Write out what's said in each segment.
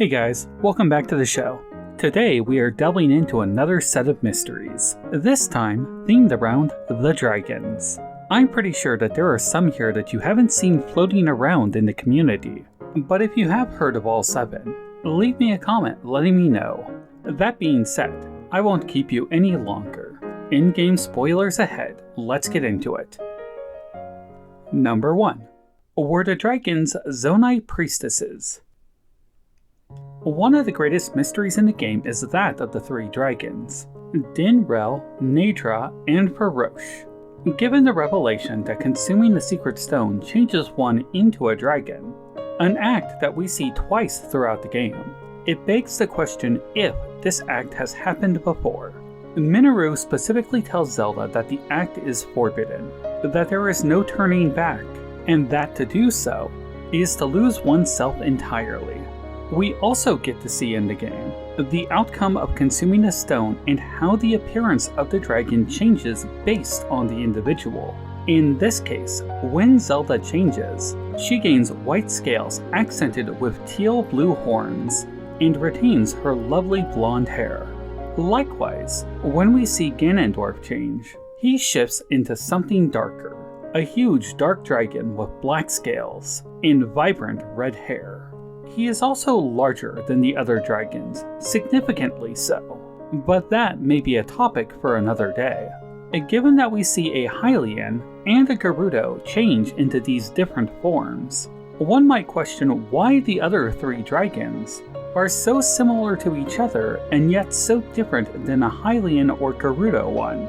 Hey guys, welcome back to the show. Today we are delving into another set of mysteries, this time themed around the dragons. I'm pretty sure that there are some here that you haven't seen floating around in the community, but if you have heard of all 7, leave me a comment letting me know. That being said, I won't keep you any longer. In-game spoilers ahead, let's get into it. Number 1. Were the dragons Zonai priestesses? One of the greatest mysteries in the game is that of the 3 dragons, Dinrel, Naydra, and Farosh. Given the revelation that consuming the secret stone changes one into a dragon, an act that we see twice throughout the game, it begs the question if this act has happened before. Mineru specifically tells Zelda that the act is forbidden, that there is no turning back, and that to do so is to lose oneself entirely. We also get to see in the game the outcome of consuming a stone and how the appearance of the dragon changes based on the individual. In this case, when Zelda changes, she gains white scales accented with teal blue horns and retains her lovely blonde hair. Likewise, when we see Ganondorf change, he shifts into something darker, a huge dark dragon with black scales and vibrant red hair. He is also larger than the other dragons, significantly so, but that may be a topic for another day. Given that we see a Hylian and a Gerudo change into these different forms, one might question why the other 3 dragons are so similar to each other and yet so different than a Hylian or Gerudo one.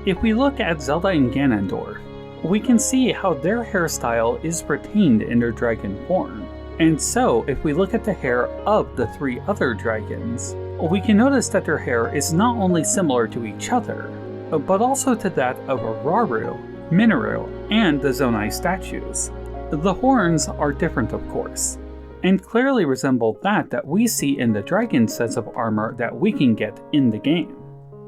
If we look at Zelda and Ganondorf, we can see how their hairstyle is retained in their dragon form. And so, if we look at the hair of the 3 other dragons, we can notice that their hair is not only similar to each other, but also to that of Rauru, Mineru, and the Zonai statues. The horns are different, of course, and clearly resemble that we see in the dragon sets of armor that we can get in the game.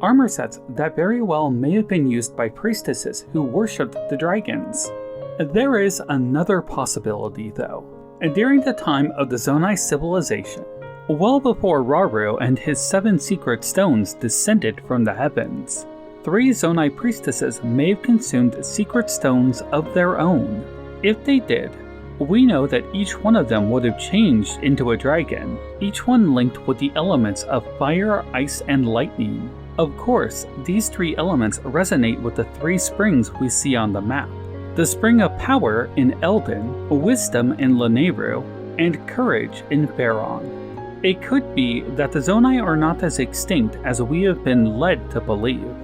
Armor sets that very well may have been used by priestesses who worshipped the dragons. There is another possibility, though. During the time of the Zonai civilization, well before Rauru and his 7 secret stones descended from the heavens, 3 Zonai priestesses may have consumed secret stones of their own. If they did, we know that each one of them would have changed into a dragon, each one linked with the elements of fire, ice, and lightning. Of course, these 3 elements resonate with the 3 springs we see on the map. The Spring of Power in Eldin, Wisdom in Lanayru, and Courage in Faron. It could be that the Zonai are not as extinct as we have been led to believe,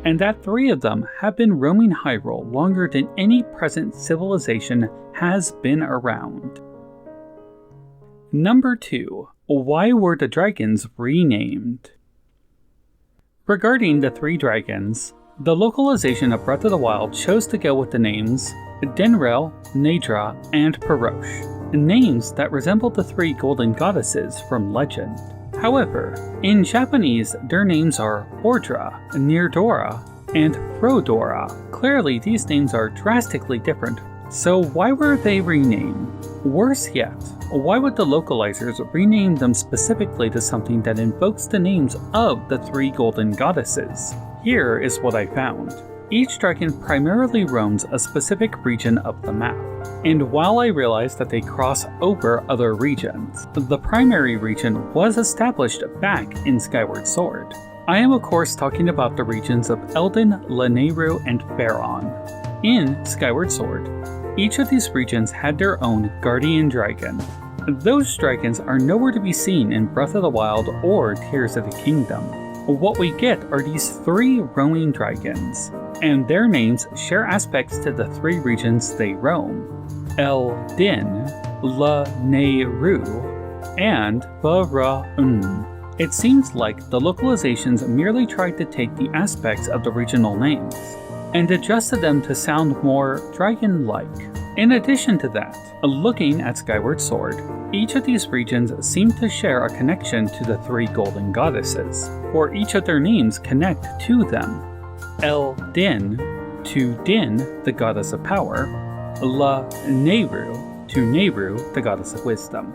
and that 3 of them have been roaming Hyrule longer than any present civilization has been around. Number 2. Why were the dragons renamed? Regarding the 3 dragons, the localization of Breath of the Wild chose to go with the names Dinrel, Naydra, and Farosh, names that resemble the 3 golden goddesses from legend. However, in Japanese their names are Ordra, Nyrdora, and Frodora. Clearly these names are drastically different, so why were they renamed? Worse yet, why would the localizers rename them specifically to something that invokes the names of the 3 golden goddesses? Here is what I found. Each dragon primarily roams a specific region of the map, and while I realized that they cross over other regions, the primary region was established back in Skyward Sword. I am of course talking about the regions of Eldin, Lanayru, and Faron. In Skyward Sword, each of these regions had their own guardian dragon. Those dragons are nowhere to be seen in Breath of the Wild or Tears of the Kingdom. What we get are these 3 roaming dragons, and their names share aspects to the 3 regions they roam: Eldin, Lanayru, and Faron. It seems like the localizations merely tried to take the aspects of the regional names and adjusted them to sound more dragon-like. In addition to that, looking at Skyward Sword, each of these regions seem to share a connection to the 3 golden goddesses, for each of their names connect to them. Eldin to Din, the goddess of power, Lanayru to Nayru, the goddess of wisdom,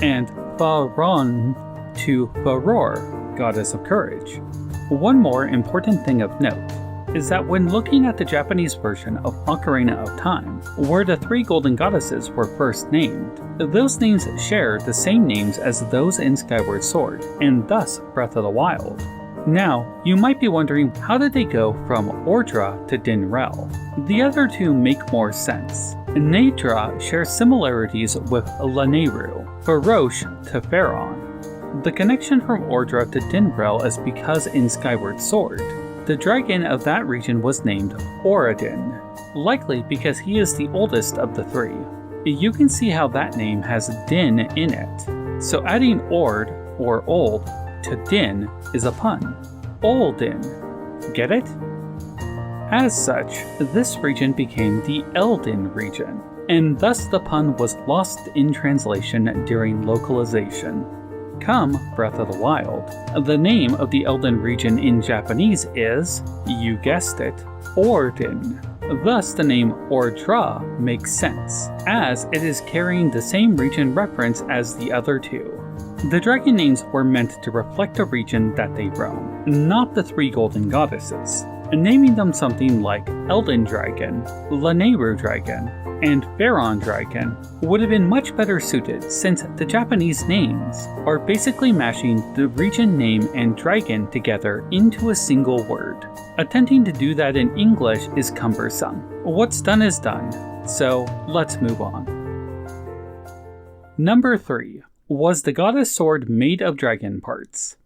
and Faron to Faror, goddess of courage. One more important thing of note is that when looking at the Japanese version of Ocarina of Time, where the 3 golden goddesses were first named, those names share the same names as those in Skyward Sword, and thus Breath of the Wild. Now, you might be wondering, how did they go from Ordra to Dinrel? The other two make more sense. Naydra shares similarities with Lanayru, Farosh to Faron. The connection from Ordra to Dinrel is because in Skyward Sword, the dragon of that region was named Oradin, likely because he is the oldest of the 3. You can see how that name has Din in it, so adding Ord, or old, to Din is a pun. Oldin. Get it? As such, this region became the Eldin region, and thus the pun was lost in translation during localization. Come Breath of the Wild, the name of the Eldin region in Japanese is, you guessed it, Ordin. Thus the name Ordra makes sense, as it is carrying the same region reference as the other 2. The dragon names were meant to reflect the region that they roam, not the 3 golden goddesses. Naming them something like Elden Dragon, Lanayru Dragon, and Faron Dragon would have been much better suited since the Japanese names are basically mashing the region name and dragon together into a single word. Attempting to do that in English is cumbersome. What's done is done, so let's move on. Number 3. Was the goddess sword made of dragon parts?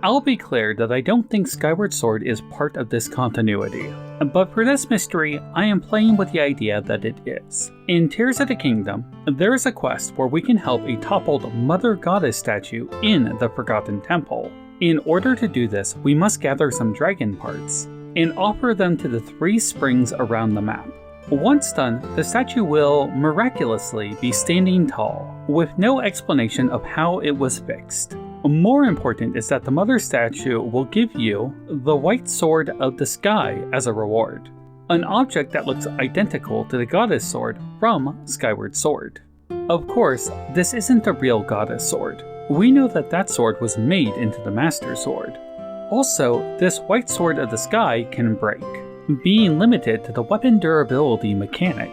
I'll be clear that I don't think Skyward Sword is part of this continuity, but for this mystery, I am playing with the idea that it is. In Tears of the Kingdom, there is a quest where we can help a toppled Mother Goddess statue in the Forgotten Temple. In order to do this, we must gather some dragon parts and offer them to the 3 springs around the map. Once done, the statue will miraculously be standing tall, with no explanation of how it was fixed. More important is that the mother statue will give you the White Sword of the Sky as a reward, an object that looks identical to the goddess sword from Skyward Sword. Of course, this isn't the real goddess sword. We know that that sword was made into the Master Sword. Also, this White Sword of the Sky can break, being limited to the weapon durability mechanic.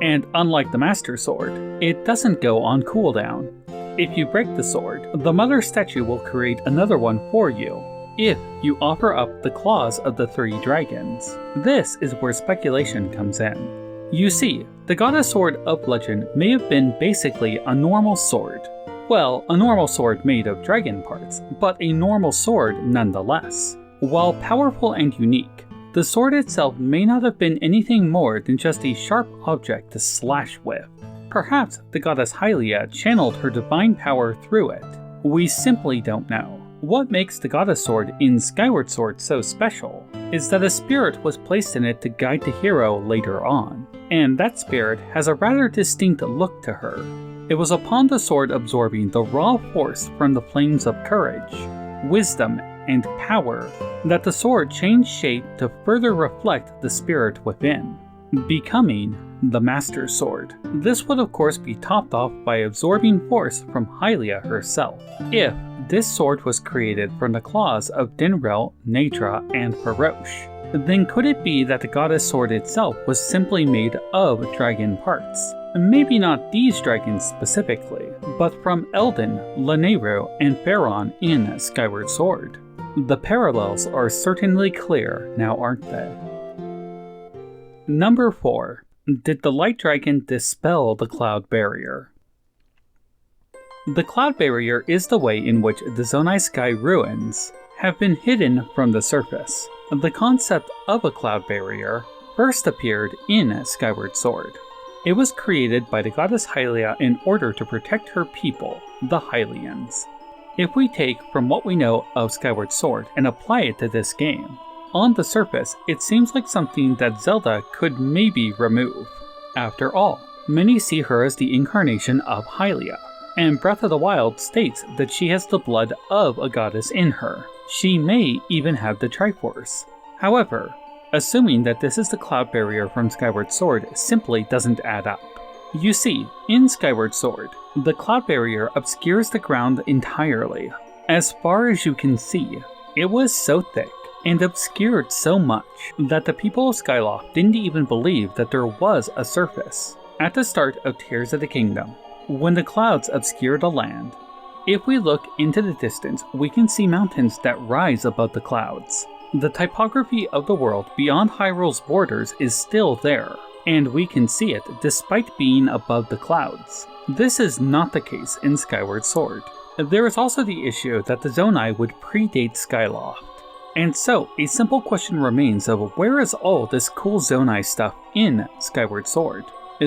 And unlike the Master Sword, it doesn't go on cooldown. If you break the sword, the mother statue will create another one for you, if you offer up the claws of the 3 dragons. This is where speculation comes in. You see, the goddess sword of legend may have been basically a normal sword. Well, a normal sword made of dragon parts, but a normal sword nonetheless. While powerful and unique, the sword itself may not have been anything more than just a sharp object to slash with. Perhaps the goddess Hylia channeled her divine power through it. We simply don't know. What makes the goddess sword in Skyward Sword so special is that a spirit was placed in it to guide the hero later on, and that spirit has a rather distinct look to her. It was upon the sword absorbing the raw force from the flames of courage, wisdom, and power that the sword changed shape to further reflect the spirit within, becoming the Master Sword. This would of course be topped off by absorbing force from Hylia herself, if this sword was created from the claws of Dinrel, Naydra, and Farosh. Then could it be that the goddess sword itself was simply made of dragon parts? Maybe not these dragons specifically, but from Eldin, Lanayru, and Faron in Skyward Sword. The parallels are certainly clear now, aren't they? Number 4. Did the Light Dragon dispel the Cloud Barrier? The Cloud Barrier is the way in which the Zonai Sky ruins have been hidden from the surface. The concept of a Cloud Barrier first appeared in Skyward Sword. It was created by the goddess Hylia in order to protect her people, the Hylians. If we take from what we know of Skyward Sword and apply it to this game, on the surface, it seems like something that Zelda could maybe remove. After all, many see her as the incarnation of Hylia, and Breath of the Wild states that she has the blood of a goddess in her. She may even have the Triforce. However, assuming that this is the Cloud Barrier from Skyward Sword simply doesn't add up. You see, in Skyward Sword, the cloud barrier obscures the ground entirely. As far as you can see, it was so thick and obscured so much that the people of Skyloft didn't even believe that there was a surface. At the start of Tears of the Kingdom, when the clouds obscure the land, if we look into the distance, we can see mountains that rise above the clouds. The typography of the world beyond Hyrule's borders is still there, and we can see it despite being above the clouds. This is not the case in Skyward Sword. There is also the issue that the Zonai would predate Skyloft. And so, a simple question remains of where is all this cool Zonai stuff in Skyward Sword?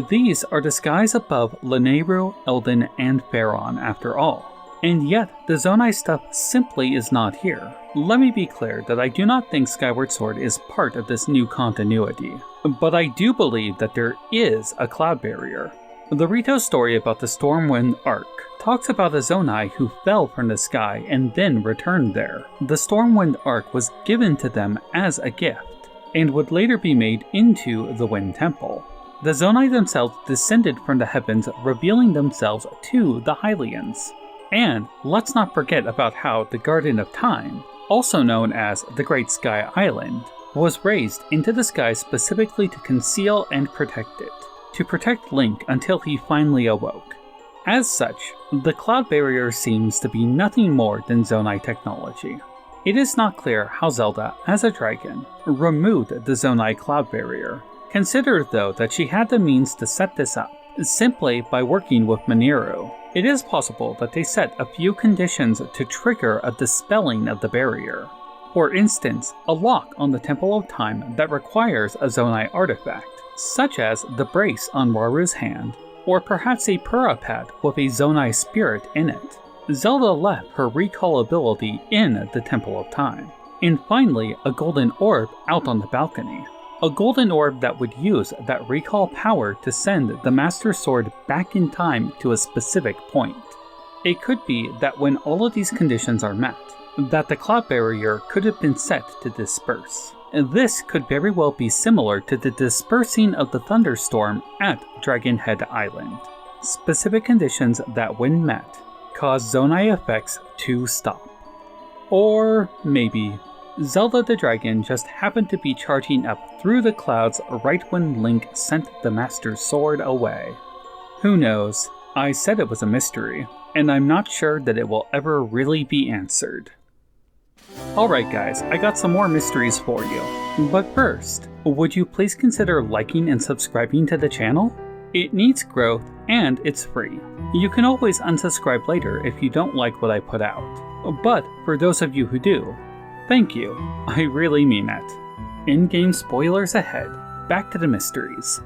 These are the skies above Lanayru, Eldin, and Faron after all. And yet, the Zonai stuff simply is not here. Let me be clear that I do not think Skyward Sword is part of this new continuity, but I do believe that there is a cloud barrier. The Rito story about the Stormwind Arc talks about a Zonai who fell from the sky and then returned there. The Stormwind Arc was given to them as a gift, and would later be made into the Wind Temple. The Zonai themselves descended from the heavens, revealing themselves to the Hylians. And let's not forget about how the Garden of Time, also known as the Great Sky Island, was raised into the sky specifically to conceal and protect it, to protect Link until he finally awoke. As such, the cloud barrier seems to be nothing more than Zonai technology. It is not clear how Zelda, as a dragon, removed the Zonai cloud barrier. Consider though that she had the means to set this up, simply by working with Mineru. It is possible that they set a few conditions to trigger a dispelling of the barrier. For instance, a lock on the Temple of Time that requires a Zonai artifact, such as the brace on Raru's hand, or perhaps a Purah pad with a Zonai spirit in it. Zelda left her recall ability in the Temple of Time. And finally, a golden orb out on the balcony. A golden orb that would use that recall power to send the Master Sword back in time to a specific point. It could be that when all of these conditions are met, that the cloud barrier could have been set to disperse. This could very well be similar to the dispersing of the thunderstorm at Dragonhead Island. Specific conditions that, when met, cause Zonai effects to stop. Or maybe Zelda the Dragon just happened to be charging up through the clouds right when Link sent the Master Sword away. Who knows? I said it was a mystery, and I'm not sure that it will ever really be answered. Alright guys, I got some more mysteries for you. But first, would you please consider liking and subscribing to the channel? It needs growth, and it's free. You can always unsubscribe later if you don't like what I put out. But for those of you who do, thank you, I really mean it. In-game spoilers ahead, back to the mysteries.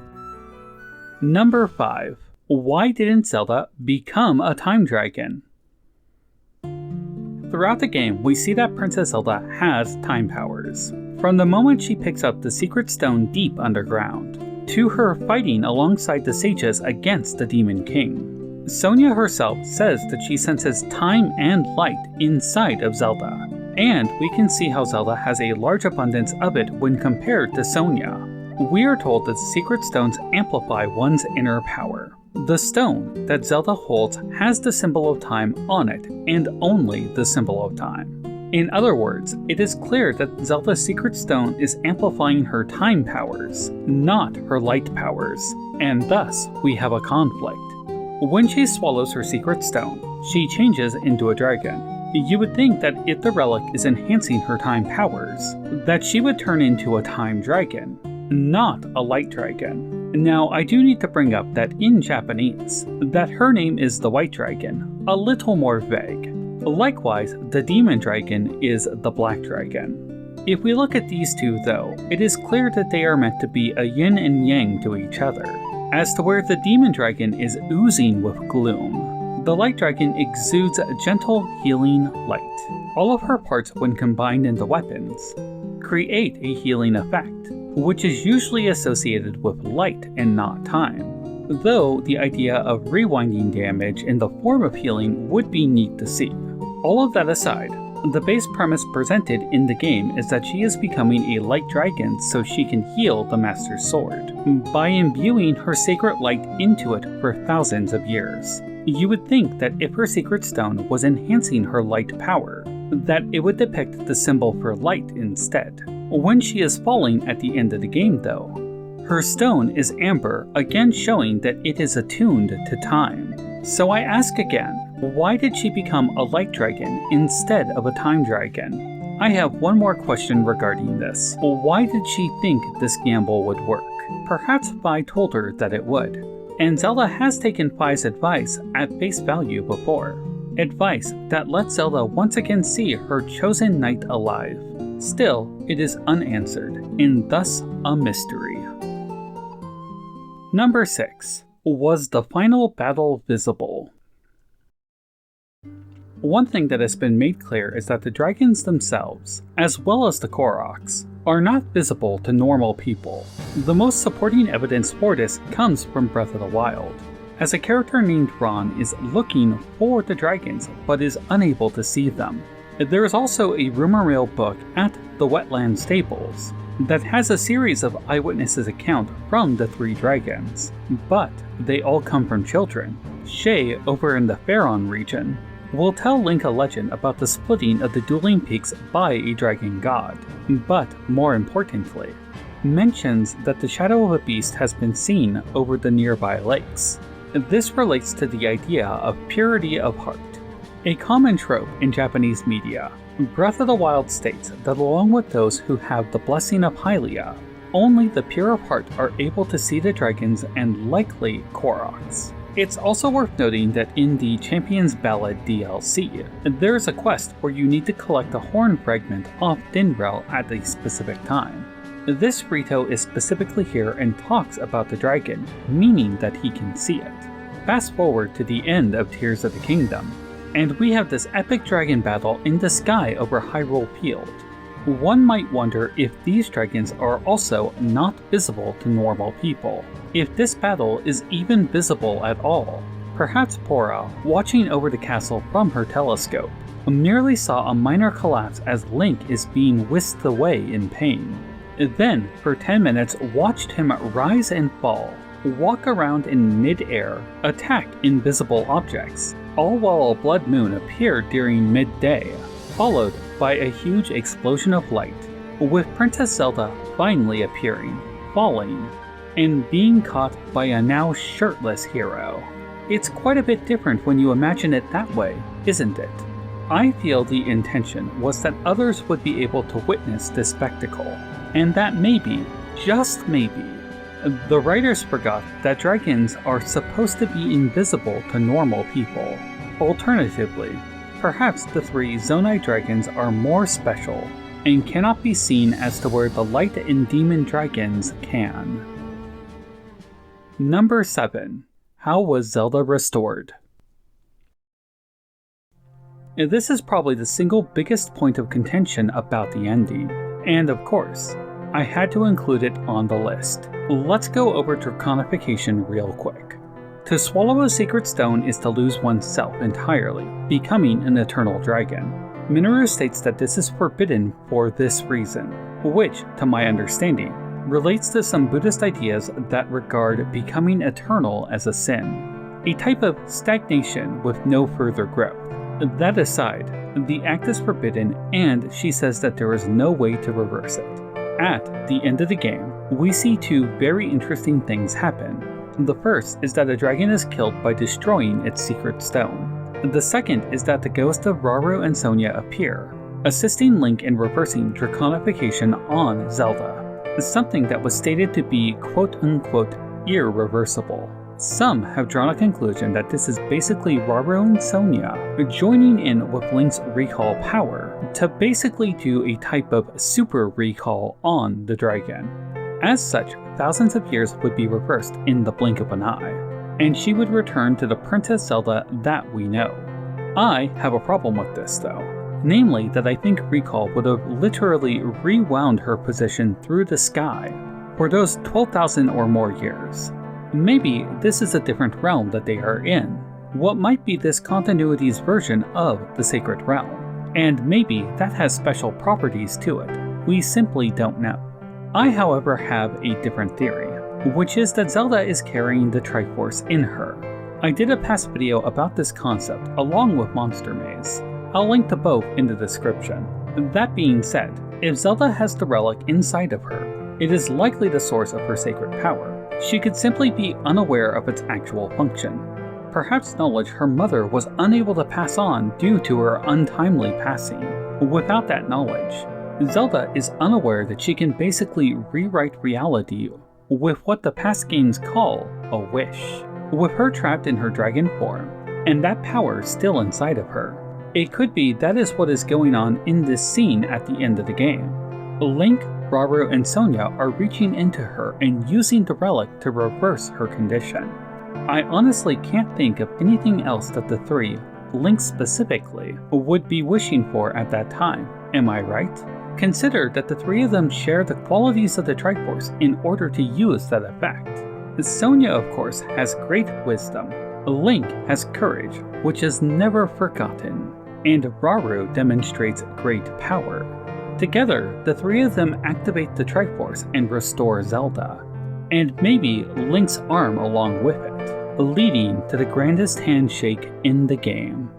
Number 5. Why didn't Zelda become a time dragon? Throughout the game, we see that Princess Zelda has time powers. From the moment she picks up the secret stone deep underground, to her fighting alongside the sages against the Demon King. Sonia herself says that she senses time and light inside of Zelda. And we can see how Zelda has a large abundance of it when compared to Sonia. We are told that secret stones amplify one's inner power. The stone that Zelda holds has the symbol of time on it, and only the symbol of time. In other words, it is clear that Zelda's secret stone is amplifying her time powers, not her light powers, and thus we have a conflict. When she swallows her secret stone, she changes into a dragon. You would think that if the relic is enhancing her time powers, that she would turn into a time dragon, not a light dragon. Now, I do need to bring up that in Japanese, that her name is the White Dragon, a little more vague. Likewise, the Demon Dragon is the Black Dragon. If we look at these two though, it is clear that they are meant to be a yin and yang to each other. As to where the Demon Dragon is oozing with gloom, the Light Dragon exudes a gentle, healing light. All of her parts, when combined into weapons, create a healing effect, which is usually associated with light and not time, though the idea of rewinding damage in the form of healing would be neat to see. All of that aside, The base premise presented in the game is that she is becoming a light dragon so she can heal the Master's Sword, by imbuing her sacred light into it for thousands of years. You would think that if her Sacred Stone was enhancing her light power, that it would depict the symbol for light instead. When she is falling at the end of the game though, her stone is amber, again showing that it is attuned to time. So I ask again, why did she become a light dragon instead of a time dragon? I have one more question regarding this. Why did she think this gamble would work? Perhaps Vi told her that it would. And Zelda has taken Vi's advice at face value before. Advice that lets Zelda once again see her chosen knight alive. Still, it is unanswered, and thus a mystery. Number 6. Was the final battle visible? One thing that has been made clear is that the dragons themselves, as well as the Koroks, are not visible to normal people. The most supporting evidence for this comes from Breath of the Wild, as a character named Ron is looking for the dragons but is unable to see them. There is also a rumor mill book at the Wetland Stables that has a series of eyewitnesses' account from the 3 dragons, but they all come from children. Shay, over in the Faron region, will tell Link a legend about the splitting of the dueling peaks by a dragon god, but more importantly, mentions that the shadow of a beast has been seen over the nearby lakes. This relates to the idea of purity of heart, a common trope in Japanese media. Breath of the Wild states that along with those who have the blessing of Hylia, only the pure of heart are able to see the dragons and likely Koroks. It's also worth noting that in the Champion's Ballad DLC, there is a quest where you need to collect a horn fragment off Dinrel at a specific time. This Rito is specifically here and talks about the dragon, meaning that he can see it. Fast forward to the end of Tears of the Kingdom, and we have this epic dragon battle in the sky over Hyrule Field. One might wonder if these dragons are also not visible to normal people. If this battle is even visible at all, perhaps Pora, watching over the castle from her telescope, merely saw a minor collapse as Link is being whisked away in pain. Then, for 10 minutes, watched him rise and fall, walk around in mid-air, attack invisible objects, all while a blood moon appeared during midday, followed by a huge explosion of light, with Princess Zelda finally appearing, falling, and being caught by a now shirtless hero. It's quite a bit different when you imagine it that way, isn't it? I feel the intention was that others would be able to witness this spectacle, and that maybe, just maybe, the writers forgot that dragons are supposed to be invisible to normal people. Alternatively, perhaps the 3 Zonai dragons are more special and cannot be seen as to where the light and demon dragons can. Number 7. How was Zelda restored? This is probably the single biggest point of contention about the ending, and of course, I had to include it on the list. Let's go over Draconification real quick. To swallow a Sacred Stone is to lose oneself entirely, becoming an eternal dragon. Minoru states that this is forbidden for this reason, which, to my understanding, relates to some Buddhist ideas that regard becoming eternal as a sin, a type of stagnation with no further growth. That aside, the act is forbidden, and she says that there is no way to reverse it. At the end of the game, we see 2 very interesting things happen. The first is that a dragon is killed by destroying its secret stone. The second is that the ghosts of Rauru and Sonia appear, assisting Link in reversing Draconification on Zelda, something that was stated to be quote-unquote irreversible. Some have drawn a conclusion that this is basically Rauru and Sonia joining in with Link's recall power to basically do a type of super recall on the dragon. As such, thousands of years would be reversed in the blink of an eye, and she would return to the Princess Zelda that we know. I have a problem with this though, namely that I think recall would have literally rewound her position through the sky for those 12,000 or more years. Maybe this is a different realm that they are in. What might be this continuity's version of the Sacred Realm? and maybe that has special properties to it. We simply don't know. I, however, have a different theory, which is that Zelda is carrying the Triforce in her. I did a past video about this concept along with Monster Maze. I'll link to both in the description. That being said, if Zelda has the relic inside of her, it is likely the source of her sacred power. She could simply be unaware of its actual function. Perhaps knowledge her mother was unable to pass on due to her untimely passing. Without that knowledge, Zelda is unaware that she can basically rewrite reality with what the past games call a wish. With her trapped in her dragon form, and that power still inside of her, it could be that is what is going on in this scene at the end of the game. Link, Rauru, and Sonia are reaching into her and using the relic to reverse her condition. I honestly can't think of anything else that the three, Link specifically, would be wishing for at that time, am I right? Consider that the three of them share the qualities of the Triforce in order to use that effect. Sonia, of course, has great wisdom, Link has courage, which is never forgotten, and Rauru demonstrates great power. Together, the three of them activate the Triforce and restore Zelda, and maybe Link's arm along with it, leading to the grandest handshake in the game.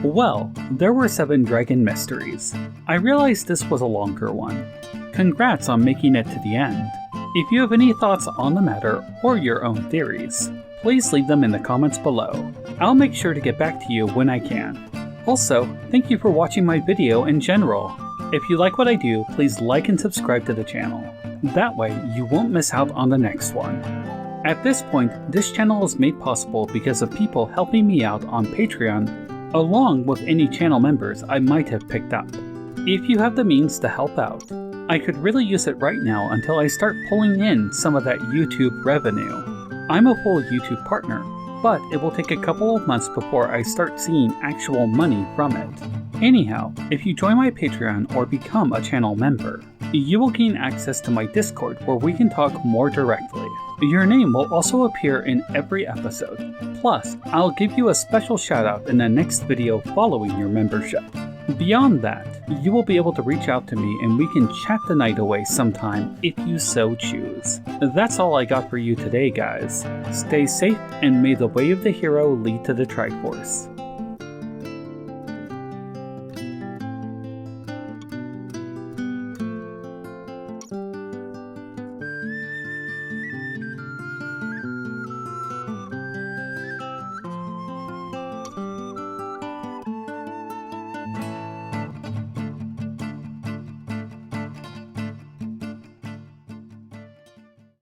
Well, there were 7 Dragon Mysteries. I realized this was a longer one. Congrats on making it to the end. If you have any thoughts on the matter or your own theories, please leave them in the comments below. I'll make sure to get back to you when I can. Also, thank you for watching my video in general. If you like what I do, please like and subscribe to the channel. That way, you won't miss out on the next one. At this point, this channel is made possible because of people helping me out on Patreon, along with any channel members I might have picked up. If you have the means to help out, I could really use it right now until I start pulling in some of that YouTube revenue. I'm a full YouTube partner, but it will take a couple of months before I start seeing actual money from it. Anyhow, if you join my Patreon or become a channel member, you will gain access to my Discord where we can talk more directly. Your name will also appear in every episode. Plus, I'll give you a special shout out in the next video following your membership. Beyond that, you will be able to reach out to me and we can chat the night away sometime if you so choose. That's all I got for you today, guys. Stay safe and may the way of the hero lead to the Triforce.